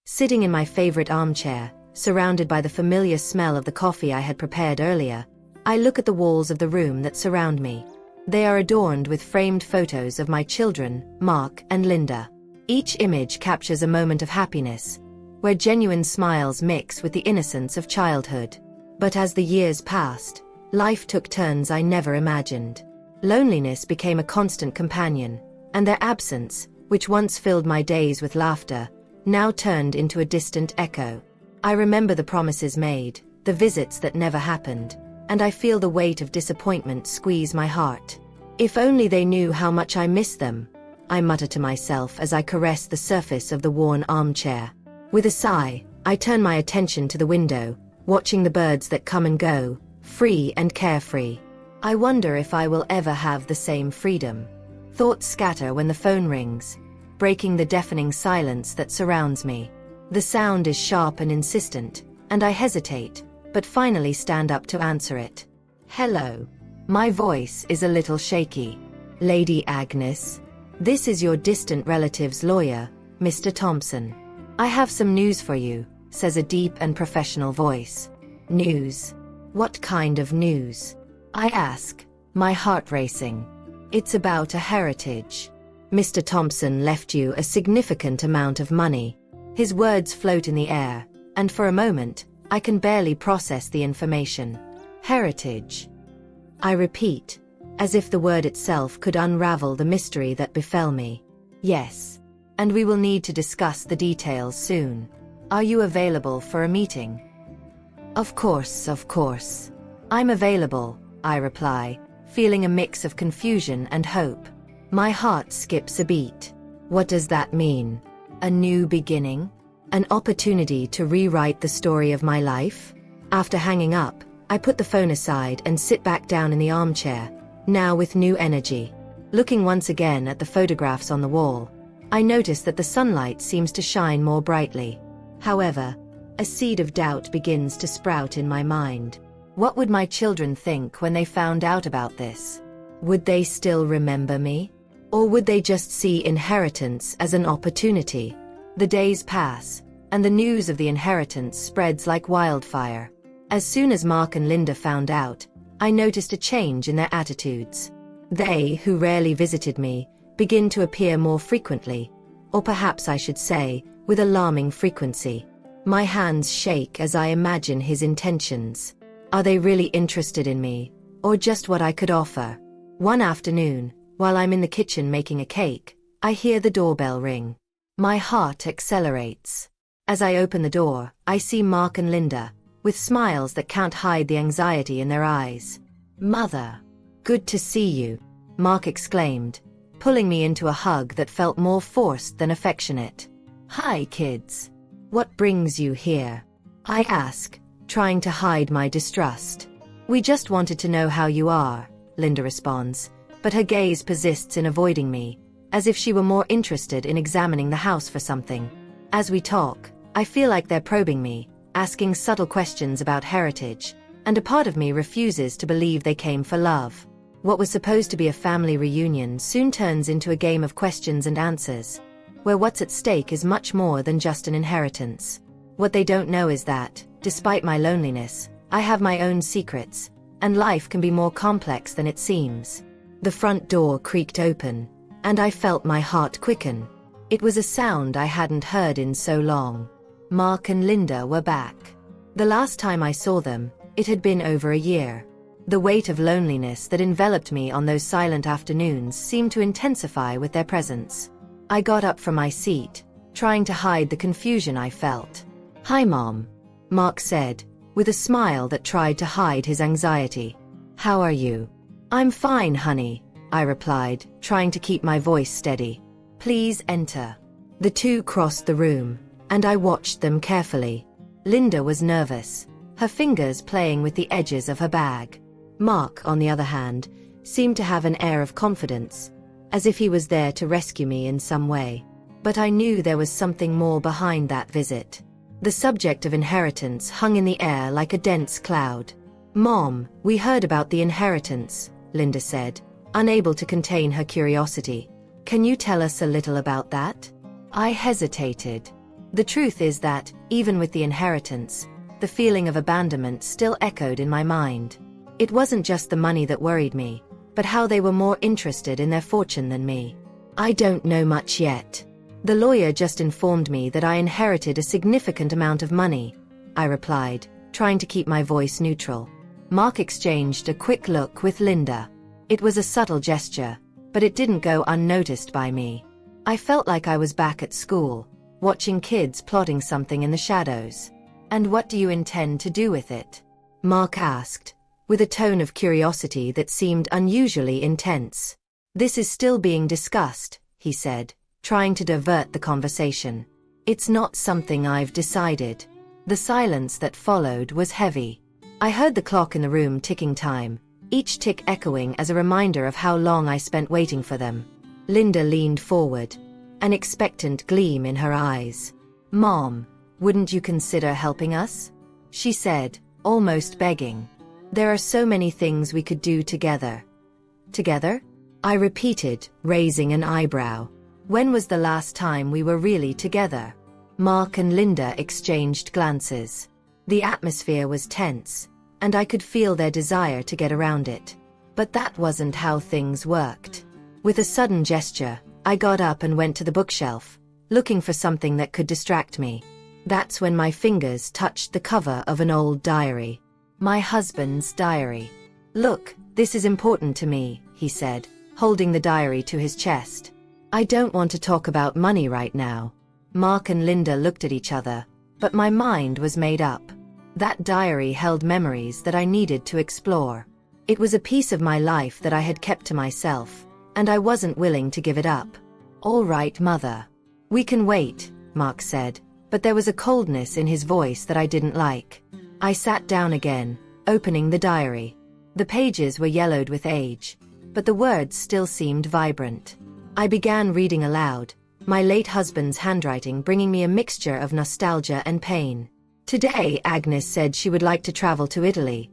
Sitting in my favorite armchair, surrounded by the familiar smell of the coffee I had prepared earlier, I look at the walls of the room that surround me. They are adorned with framed photos of my children, Mark and Linda. Each image captures a moment of happiness, where genuine smiles mix with the innocence of childhood. But as the years passed, life took turns I never imagined. Loneliness became a constant companion, and their absence, which once filled my days with laughter, now turned into a distant echo. I remember the promises made, the visits that never happened, and I feel the weight of disappointment squeeze my heart. If only they knew how much I miss them, I mutter to myself as I caress the surface of the worn armchair. With a sigh, I turn my attention to the window, watching the birds that come and go, free and carefree. I wonder if I will ever have the same freedom. Thoughts scatter when the phone rings, breaking the deafening silence that surrounds me. The sound is sharp and insistent, and I hesitate, but finally stand up to answer it. Hello. My voice is a little shaky. Lady Agnes, this is your distant relative's lawyer, Mr. Thompson. I have some news for you, says a deep and professional voice. News? What kind of news? I ask, my heart racing. It's about a heritage. Mr. Thompson left you a significant amount of money. His words float in the air, and for a moment, I can barely process the information. Heritage. I repeat, as if the word itself could unravel the mystery that befell me. Yes. And we will need to discuss the details soon. Are you available for a meeting? Of course, of course. I'm available, I reply, feeling a mix of confusion and hope. My heart skips a beat. What does that mean? A new beginning? An opportunity to rewrite the story of my life? After hanging up, I put the phone aside and sit back down in the armchair, now with new energy. Looking once again at the photographs on the wall, I notice that the sunlight seems to shine more brightly. However, a seed of doubt begins to sprout in my mind. What would my children think when they found out about this? Would they still remember me? Or would they just see inheritance as an opportunity? The days pass, and the news of the inheritance spreads like wildfire. As soon as Mark and Linda found out, I noticed a change in their attitudes. They, who rarely visited me, begin to appear more frequently, or perhaps I should say, with alarming frequency. My hands shake as I imagine his intentions. Are they really interested in me, or just what I could offer? One afternoon, while I'm in the kitchen making a cake, I hear the doorbell ring. My heart accelerates. As I open the door, I see Mark and Linda, with smiles that can't hide the anxiety in their eyes. Mother, good to see you, Mark exclaimed, pulling me into a hug that felt more forced than affectionate. Hi, kids. What brings you here? I ask, trying to hide my distrust. We just wanted to know how you are, Linda responds, but her gaze persists in avoiding me, as if she were more interested in examining the house for something. As we talk, I feel like they're probing me, asking subtle questions about heritage, and a part of me refuses to believe they came for love. What was supposed to be a family reunion soon turns into a game of questions and answers, where what's at stake is much more than just an inheritance. What they don't know is that, despite my loneliness, I have my own secrets, and life can be more complex than it seems. The front door creaked open, and I felt my heart quicken. It was a sound I hadn't heard in so long. Mark and Linda were back. The last time I saw them, it had been over a year. The weight of loneliness that enveloped me on those silent afternoons seemed to intensify with their presence. I got up from my seat, trying to hide the confusion I felt. Hi, Mom, Mark said, with a smile that tried to hide his anxiety. How are you? I'm fine, honey, I replied, trying to keep my voice steady. Please enter. The two crossed the room, and I watched them carefully. Linda was nervous, her fingers playing with the edges of her bag. Mark, on the other hand, seemed to have an air of confidence, as if he was there to rescue me in some way. But I knew there was something more behind that visit. The subject of inheritance hung in the air like a dense cloud. Mom, we heard about the inheritance, Linda said, unable to contain her curiosity. Can you tell us a little about that? I hesitated. The truth is that, even with the inheritance, the feeling of abandonment still echoed in my mind. It wasn't just the money that worried me, but how they were more interested in their fortune than me. I don't know much yet. The lawyer just informed me that I inherited a significant amount of money, I replied, trying to keep my voice neutral. Mark exchanged a quick look with Linda. It was a subtle gesture, but it didn't go unnoticed by me. I felt like I was back at school, watching kids plotting something in the shadows. And what do you intend to do with it? Mark asked, with a tone of curiosity that seemed unusually intense. This is still being discussed, he said, trying to divert the conversation. It's not something I've decided. The silence that followed was heavy. I heard the clock in the room ticking time, each tick echoing as a reminder of how long I spent waiting for them. Linda leaned forward, an expectant gleam in her eyes. Mom, wouldn't you consider helping us? She said, almost begging. There are so many things we could do together. Together? I repeated, raising an eyebrow. When was the last time we were really together? Mark and Linda exchanged glances. The atmosphere was tense, and I could feel their desire to get around it. But that wasn't how things worked. With a sudden gesture, I got up and went to the bookshelf, looking for something that could distract me. That's when my fingers touched the cover of an old diary. My husband's diary. Look, this is important to me, he said, holding the diary to his chest. I don't want to talk about money right now. Mark and Linda looked at each other, but my mind was made up. That diary held memories that I needed to explore. It was a piece of my life that I had kept to myself, and I wasn't willing to give it up. All right, Mother. We can wait, Mark said, but there was a coldness in his voice that I didn't like. I sat down again, opening the diary. The pages were yellowed with age, but the words still seemed vibrant. I began reading aloud, my late husband's handwriting bringing me a mixture of nostalgia and pain. Today, Agnes said she would like to travel to Italy.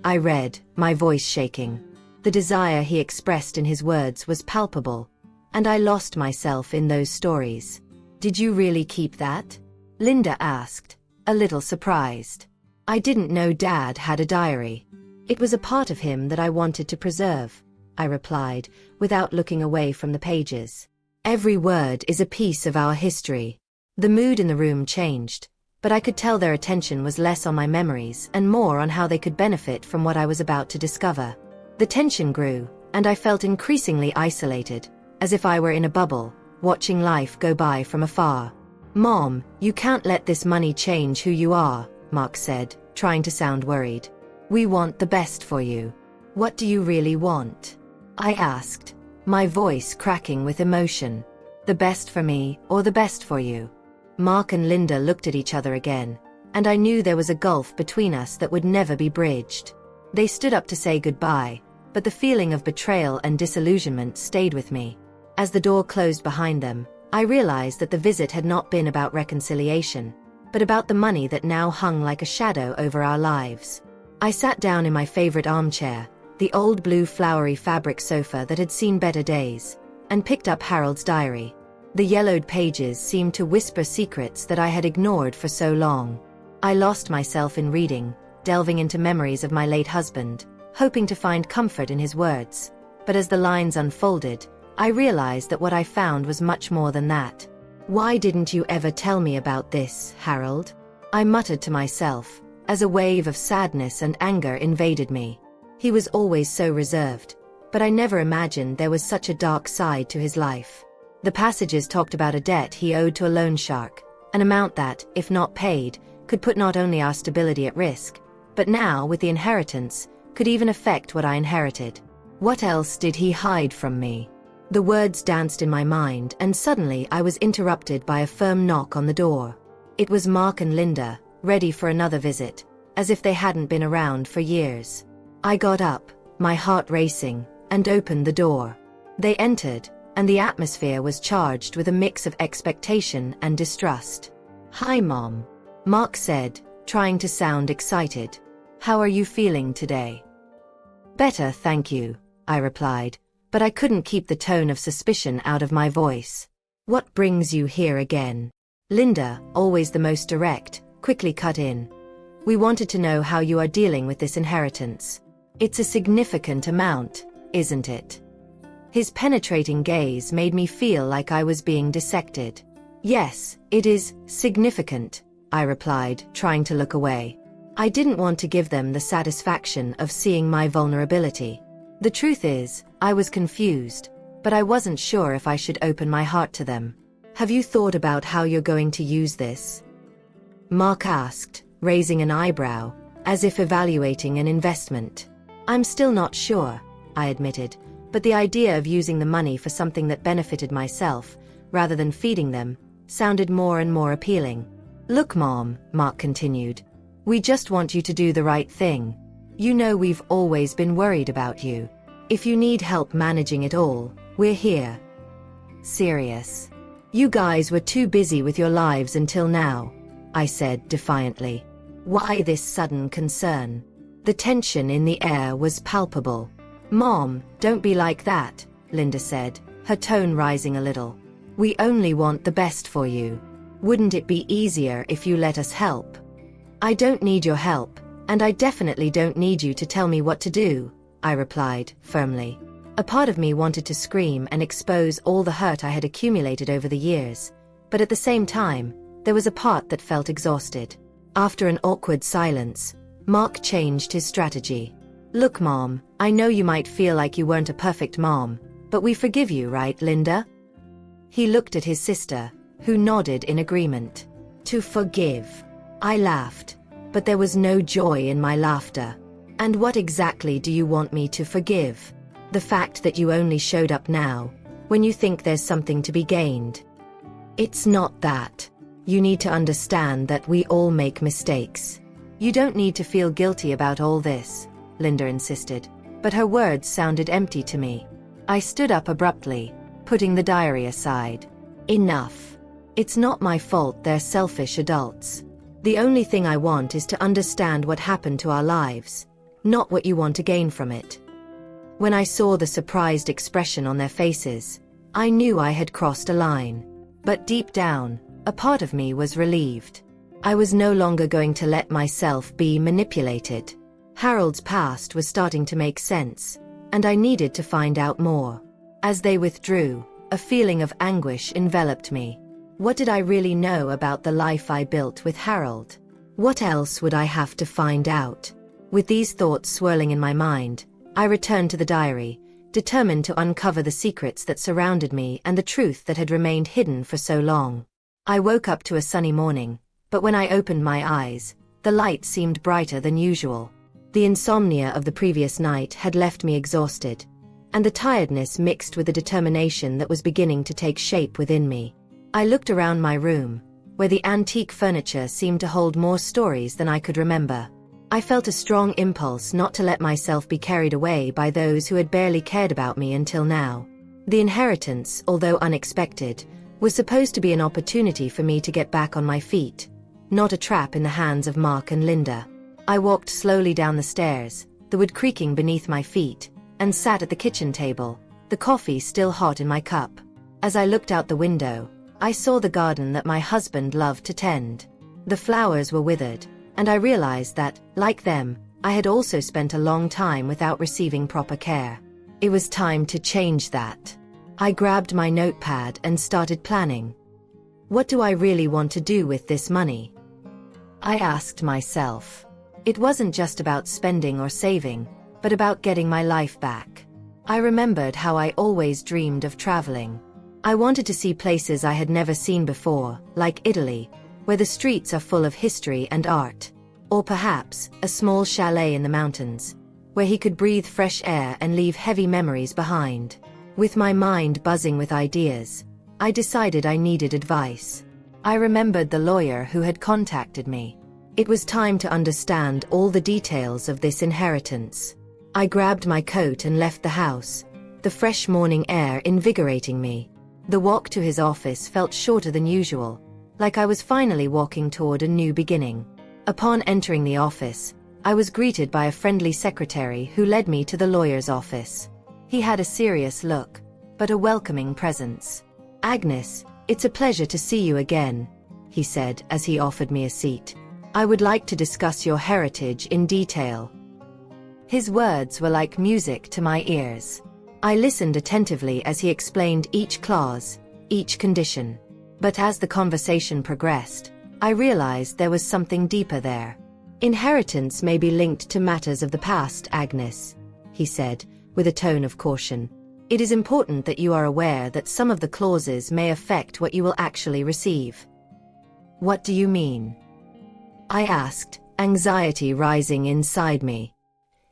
I read, my voice shaking. The desire he expressed in his words was palpable, and I lost myself in those stories. Did you really keep that? Linda asked, a little surprised. I didn't know Dad had a diary. It was a part of him that I wanted to preserve, I replied, without looking away from the pages. Every word is a piece of our history. The mood in the room changed, but I could tell their attention was less on my memories and more on how they could benefit from what I was about to discover. The tension grew, and I felt increasingly isolated, as if I were in a bubble, watching life go by from afar. Mom, you can't let this money change who you are, Mark said, trying to sound worried. We want the best for you. What do you really want? I asked, my voice cracking with emotion. The best for me, or the best for you? Mark and Linda looked at each other again, and I knew there was a gulf between us that would never be bridged. They stood up to say goodbye, but the feeling of betrayal and disillusionment stayed with me. As the door closed behind them, I realized that the visit had not been about reconciliation, but about the money that now hung like a shadow over our lives. I sat down in my favorite armchair, the old blue flowery fabric sofa that had seen better days, and picked up Harold's diary. The yellowed pages seemed to whisper secrets that I had ignored for so long. I lost myself in reading, delving into memories of my late husband, hoping to find comfort in his words. But as the lines unfolded, I realized that what I found was much more than that. Why didn't you ever tell me about this, Harold? I muttered to myself, as a wave of sadness and anger invaded me. He was always so reserved, but I never imagined there was such a dark side to his life. The passages talked about a debt he owed to a loan shark, an amount that, if not paid, could put not only our stability at risk, but now, with the inheritance, could even affect what I inherited. What else did he hide from me? The words danced in my mind, and suddenly I was interrupted by a firm knock on the door. It was Mark and Linda, ready for another visit, as if they hadn't been around for years. I got up, my heart racing, and opened the door. They entered, and the atmosphere was charged with a mix of expectation and distrust. Hi, Mom, Mark said, trying to sound excited. How are you feeling today? Better, thank you, I replied, but I couldn't keep the tone of suspicion out of my voice. What brings you here again? Linda, always the most direct, quickly cut in. We wanted to know how you are dealing with this inheritance. It's a significant amount, isn't it? His penetrating gaze made me feel like I was being dissected. Yes, it is significant, I replied, trying to look away. I didn't want to give them the satisfaction of seeing my vulnerability. The truth is, I was confused, but I wasn't sure if I should open my heart to them. Have you thought about how you're going to use this? Mark asked, raising an eyebrow, as if evaluating an investment. I'm still not sure, I admitted, but the idea of using the money for something that benefited myself, rather than feeding them, sounded more and more appealing. Look, Mom, Mark continued, we just want you to do the right thing. You know we've always been worried about you. If you need help managing it all, we're here. Serious. You guys were too busy with your lives until now, I said defiantly. Why this sudden concern? The tension in the air was palpable. Mom, don't be like that, Linda said, her tone rising a little. We only want the best for you. Wouldn't it be easier if you let us help? I don't need your help, and I definitely don't need you to tell me what to do, I replied, firmly. A part of me wanted to scream and expose all the hurt I had accumulated over the years, but at the same time, there was a part that felt exhausted. After an awkward silence, Mark changed his strategy. Look, Mom, I know you might feel like you weren't a perfect mom, but we forgive you, right, Linda? He looked at his sister, who nodded in agreement. To forgive. I laughed, but there was no joy in my laughter. And what exactly do you want me to forgive? The fact that you only showed up now, when you think there's something to be gained. It's not that. You need to understand that we all make mistakes. You don't need to feel guilty about all this, Linda insisted, but her words sounded empty to me. I stood up abruptly, putting the diary aside. Enough. It's not my fault they're selfish adults. The only thing I want is to understand what happened to our lives, not what you want to gain from it. When I saw the surprised expression on their faces, I knew I had crossed a line. But deep down, a part of me was relieved. I was no longer going to let myself be manipulated. Harold's past was starting to make sense, and I needed to find out more. As they withdrew, a feeling of anguish enveloped me. What did I really know about the life I built with Harold? What else would I have to find out? With these thoughts swirling in my mind, I returned to the diary, determined to uncover the secrets that surrounded me and the truth that had remained hidden for so long. I woke up to a sunny morning, but when I opened my eyes, the light seemed brighter than usual. The insomnia of the previous night had left me exhausted, and the tiredness mixed with the determination that was beginning to take shape within me. I looked around my room, where the antique furniture seemed to hold more stories than I could remember. I felt a strong impulse not to let myself be carried away by those who had barely cared about me until now. The inheritance, although unexpected, was supposed to be an opportunity for me to get back on my feet, not a trap in the hands of Mark and Linda. I walked slowly down the stairs, the wood creaking beneath my feet, and sat at the kitchen table, the coffee still hot in my cup. As I looked out the window, I saw the garden that my husband loved to tend. The flowers were withered, and I realized that, like them, I had also spent a long time without receiving proper care. It was time to change that. I grabbed my notepad and started planning. What do I really want to do with this money? I asked myself. It wasn't just about spending or saving, but about getting my life back. I remembered how I always dreamed of traveling. I wanted to see places I had never seen before, like Italy, where the streets are full of history and art. Or perhaps, a small chalet in the mountains, where he could breathe fresh air and leave heavy memories behind. With my mind buzzing with ideas, I decided I needed advice. I remembered the lawyer who had contacted me. It was time to understand all the details of this inheritance. I grabbed my coat and left the house, the fresh morning air invigorating me. The walk to his office felt shorter than usual, like I was finally walking toward a new beginning. Upon entering the office, I was greeted by a friendly secretary who led me to the lawyer's office. He had a serious look, but a welcoming presence. Agnes, it's a pleasure to see you again. he said as he offered me a seat. I would like to discuss your heritage in detail. His words were like music to my ears. I listened attentively as he explained each clause, each condition. But as the conversation progressed, I realized there was something deeper there. Inheritance may be linked to matters of the past, Agnes, he said, with a tone of caution. It is important that you are aware that some of the clauses may affect what you will actually receive. What do you mean? I asked, anxiety rising inside me.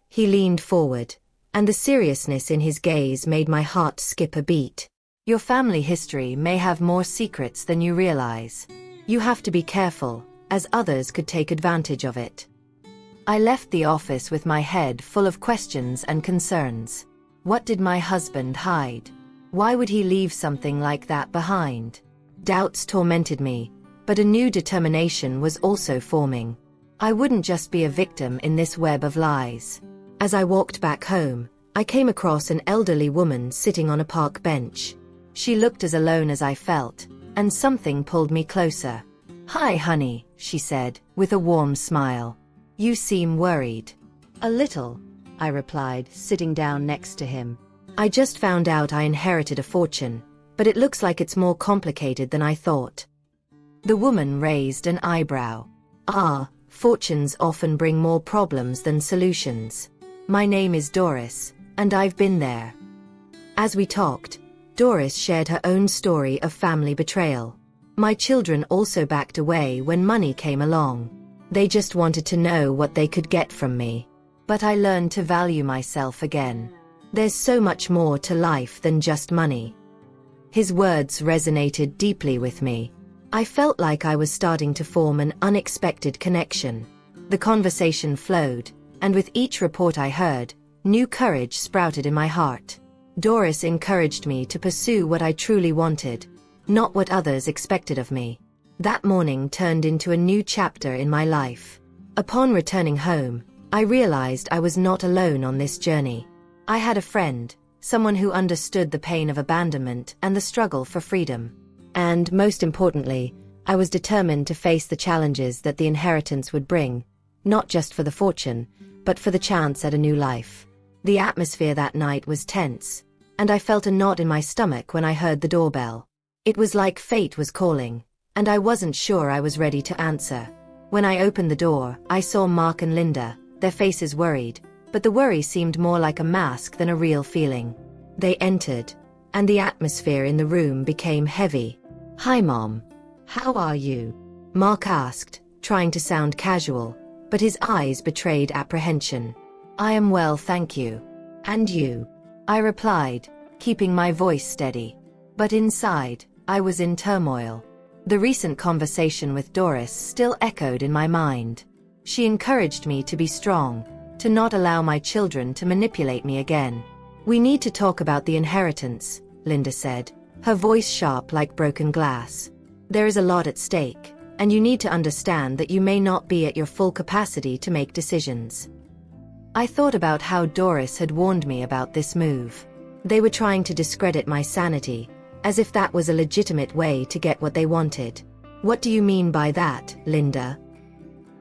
He leaned forward, and the seriousness in his gaze made my heart skip a beat. Your family history may have more secrets than you realize. You have to be careful, as others could take advantage of it. I left the office with my head full of questions and concerns. What did my husband hide? Why would he leave something like that behind? Doubts tormented me, but a new determination was also forming. I wouldn't just be a victim in this web of lies. As I walked back home, I came across an elderly woman sitting on a park bench. She looked as alone as I felt, and something pulled me closer. "Hi, honey," she said, with a warm smile. "You seem worried." "A little," I replied, sitting down next to him. "I just found out I inherited a fortune, but it looks like it's more complicated than I thought." The woman raised an eyebrow. "Ah, fortunes often bring more problems than solutions. My name is Doris, and I've been there." As we talked, Doris shared her own story of family betrayal. My children also backed away when money came along. They just wanted to know what they could get from me. But I learned to value myself again. There's so much more to life than just money. His words resonated deeply with me. I felt like I was starting to form an unexpected connection. The conversation flowed, and with each report I heard, new courage sprouted in my heart. Doris encouraged me to pursue what I truly wanted, not what others expected of me. That morning turned into a new chapter in my life. Upon returning home, I realized I was not alone on this journey. I had a friend, someone who understood the pain of abandonment and the struggle for freedom. And, most importantly, I was determined to face the challenges that the inheritance would bring, not just for the fortune, but for the chance at a new life. The atmosphere that night was tense, and I felt a knot in my stomach when I heard the doorbell. It was like fate was calling, and I wasn't sure I was ready to answer. When I opened the door, I saw Mark and Linda, their faces worried, but the worry seemed more like a mask than a real feeling. They entered, and the atmosphere in the room became heavy. "Hi, Mom. How are you?" Mark asked, trying to sound casual, but his eyes betrayed apprehension. "I am well, thank you. And you?" I replied, keeping my voice steady. But inside, I was in turmoil. The recent conversation with Doris still echoed in my mind. She encouraged me to be strong, to not allow my children to manipulate me again. "We need to talk about the inheritance," Linda said, her voice sharp like broken glass. "There is a lot at stake, and you need to understand that you may not be at your full capacity to make decisions." I thought about how Doris had warned me about this move. They were trying to discredit my sanity, as if that was a legitimate way to get what they wanted. "What do you mean by that, Linda?"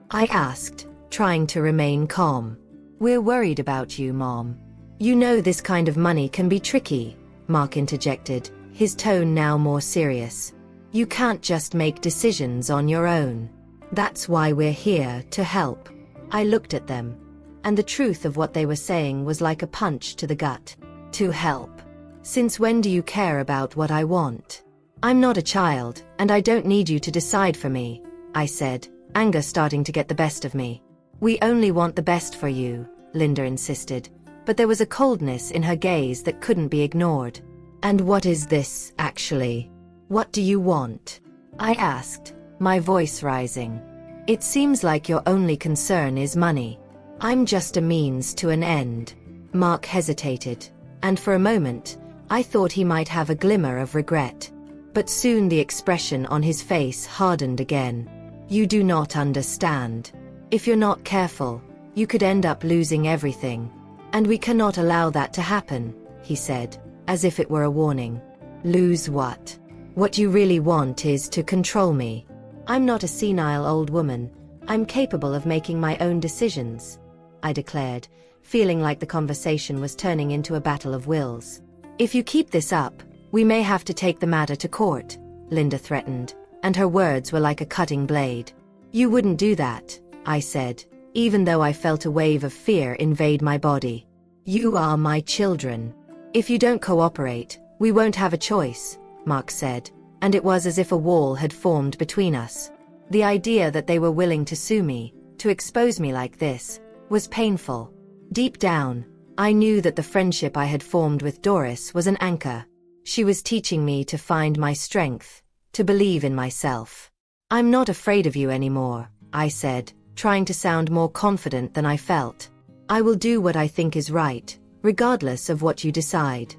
I asked, trying to remain calm. "We're worried about you, Mom. You know this kind of money can be tricky," Mark interjected, his tone now more serious. "You can't just make decisions on your own. That's why we're here, to help." I looked at them, and the truth of what they were saying was like a punch to the gut. "To help? Since when do you care about what I want? I'm not a child, and I don't need you to decide for me," I said, anger starting to get the best of me. "We only want the best for you," Linda insisted, but there was a coldness in her gaze that couldn't be ignored. "And what is this, actually? What do you want?" I asked, my voice rising. "It seems like your only concern is money." "I'm just a means to an end." Mark hesitated, and for a moment, I thought he might have a glimmer of regret. But soon the expression on his face hardened again. "You do not understand. If you're not careful, you could end up losing everything. And we cannot allow that to happen," he said, as if it were a warning. "Lose what? What you really want is to control me." I'm not a senile old woman. I'm capable of making my own decisions, I declared, feeling like the conversation was turning into a battle of wills. If you keep this up, we may have to take the matter to court, Linda threatened, and her words were like a cutting blade. You wouldn't do that, I said, even though I felt a wave of fear invade my body. You are my children. If you don't cooperate, we won't have a choice, Mark said, and it was as if a wall had formed between us. The idea that they were willing to sue me, to expose me like this, was painful. Deep down, I knew that the friendship I had formed with Doris was an anchor. She was teaching me to find my strength, to believe in myself. I'm not afraid of you anymore, I said, trying to sound more confident than I felt. I will do what I think is right, regardless of what you decide.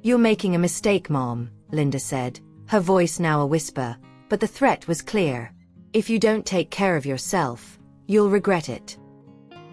You're making a mistake, Mom, Linda said, her voice now a whisper, but the threat was clear. If you don't take care of yourself, you'll regret it.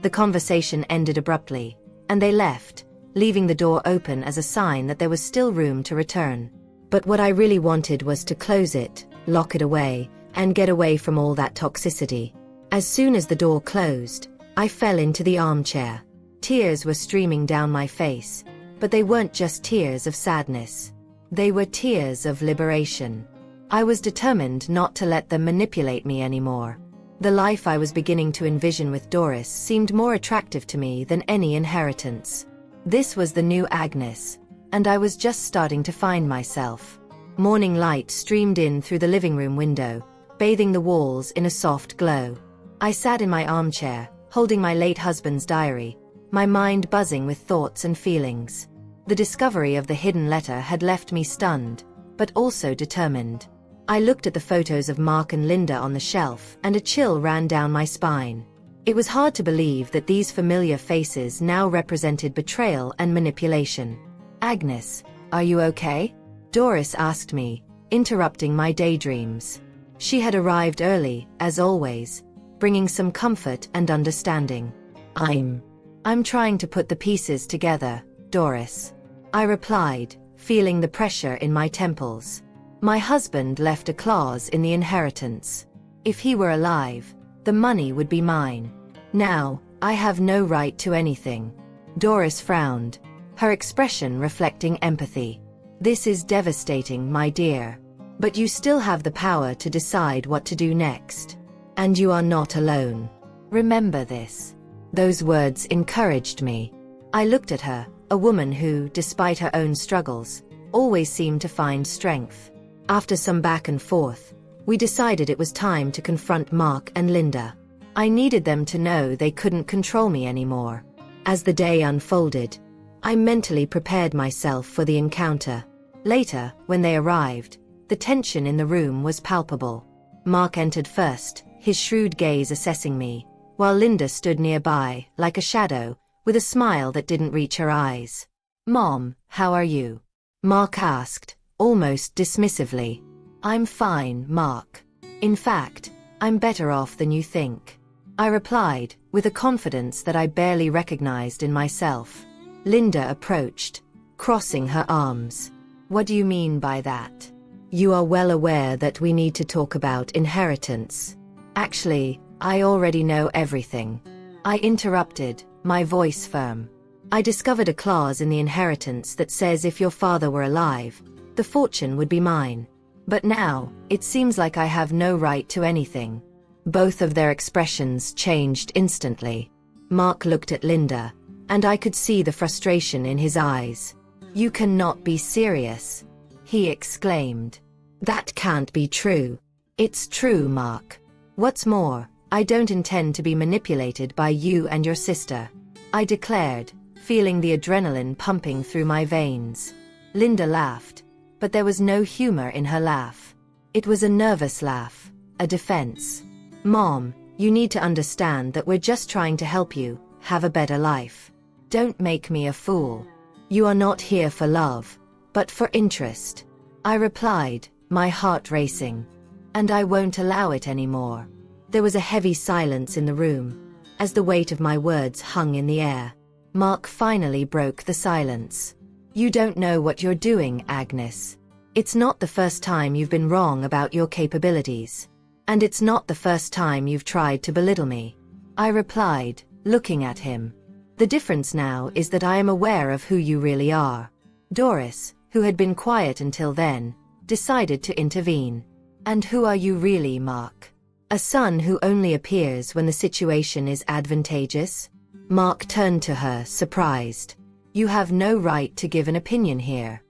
The conversation ended abruptly, and they left, leaving the door open as a sign that there was still room to return. But what I really wanted was to close it, lock it away, and get away from all that toxicity. As soon as the door closed, I fell into the armchair. Tears were streaming down my face, but they weren't just tears of sadness. They were tears of liberation. I was determined not to let them manipulate me anymore. The life I was beginning to envision with Doris seemed more attractive to me than any inheritance. This was the new Agnes, and I was just starting to find myself. Morning light streamed in through the living room window, bathing the walls in a soft glow. I sat in my armchair, holding my late husband's diary, my mind buzzing with thoughts and feelings. The discovery of the hidden letter had left me stunned, but also determined. I looked at the photos of Mark and Linda on the shelf, and a chill ran down my spine. It was hard to believe that these familiar faces now represented betrayal and manipulation. Agnes, are you okay? Doris asked me, interrupting my daydreams. She had arrived early, as always, bringing some comfort and understanding. I'm trying to put the pieces together, Doris. I replied, feeling the pressure in my temples. My husband left a clause in the inheritance. If he were alive, the money would be mine. Now, I have no right to anything. Doris frowned, her expression reflecting empathy. This is devastating, my dear. But you still have the power to decide what to do next. And you are not alone. Remember this. Those words encouraged me. I looked at her, a woman who, despite her own struggles, always seemed to find strength. After some back and forth, we decided it was time to confront Mark and Linda. I needed them to know they couldn't control me anymore. As the day unfolded, I mentally prepared myself for the encounter. Later, when they arrived, the tension in the room was palpable. Mark entered first, his shrewd gaze assessing me, while Linda stood nearby, like a shadow, with a smile that didn't reach her eyes. Mom, how are you? Mark asked, almost dismissively. I'm fine, Mark. In fact, I'm better off than you think. I replied, with a confidence that I barely recognized in myself. Linda approached, crossing her arms. What do you mean by that? You are well aware that we need to talk about inheritance. Actually, I already know everything. I interrupted, my voice firm. I discovered a clause in the inheritance that says if your father were alive, the fortune would be mine. But now, it seems like I have no right to anything. Both of their expressions changed instantly. Mark looked at Linda, and I could see the frustration in his eyes. You cannot be serious, he exclaimed. That can't be true. It's true, Mark. What's more, I don't intend to be manipulated by you and your sister, I declared, feeling the adrenaline pumping through my veins. Linda laughed, but there was no humor in her laugh. It was a nervous laugh, a defense. Mom, you need to understand that we're just trying to help you have a better life. Don't make me a fool. You are not here for love, but for interest. I replied, my heart racing. And I won't allow it anymore. There was a heavy silence in the room, as the weight of my words hung in the air. Mark finally broke the silence. You don't know what you're doing, Agnes. It's not the first time you've been wrong about your capabilities. And it's not the first time you've tried to belittle me, I replied, looking at him. The difference now is that I am aware of who you really are. Doris, who had been quiet until then, decided to intervene. And who are you really, Mark? A son who only appears when the situation is advantageous? Mark turned to her, surprised. You have no right to give an opinion here,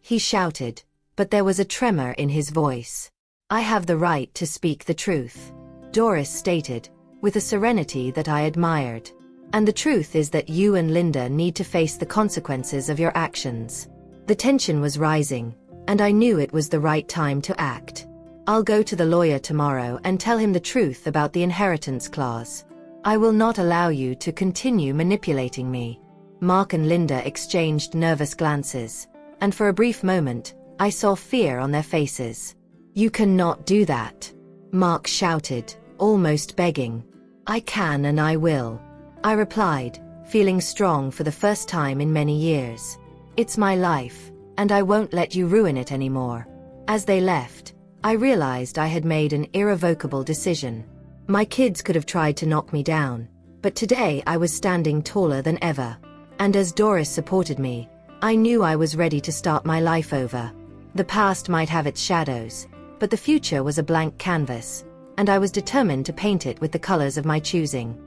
he shouted, but there was a tremor in his voice. I have the right to speak the truth, Doris stated, with a serenity that I admired. And the truth is that you and Linda need to face the consequences of your actions. The tension was rising, and I knew it was the right time to act. I'll go to the lawyer tomorrow and tell him the truth about the inheritance clause. I will not allow you to continue manipulating me. Mark and Linda exchanged nervous glances, and for a brief moment, I saw fear on their faces. You cannot do that, Mark shouted, almost begging. I can and I will, I replied, feeling strong for the first time in many years. It's my life, and I won't let you ruin it anymore. As they left, I realized I had made an irrevocable decision. My kids could have tried to knock me down, but today I was standing taller than ever. And as Doris supported me, I knew I was ready to start my life over. The past might have its shadows, but the future was a blank canvas, and I was determined to paint it with the colors of my choosing.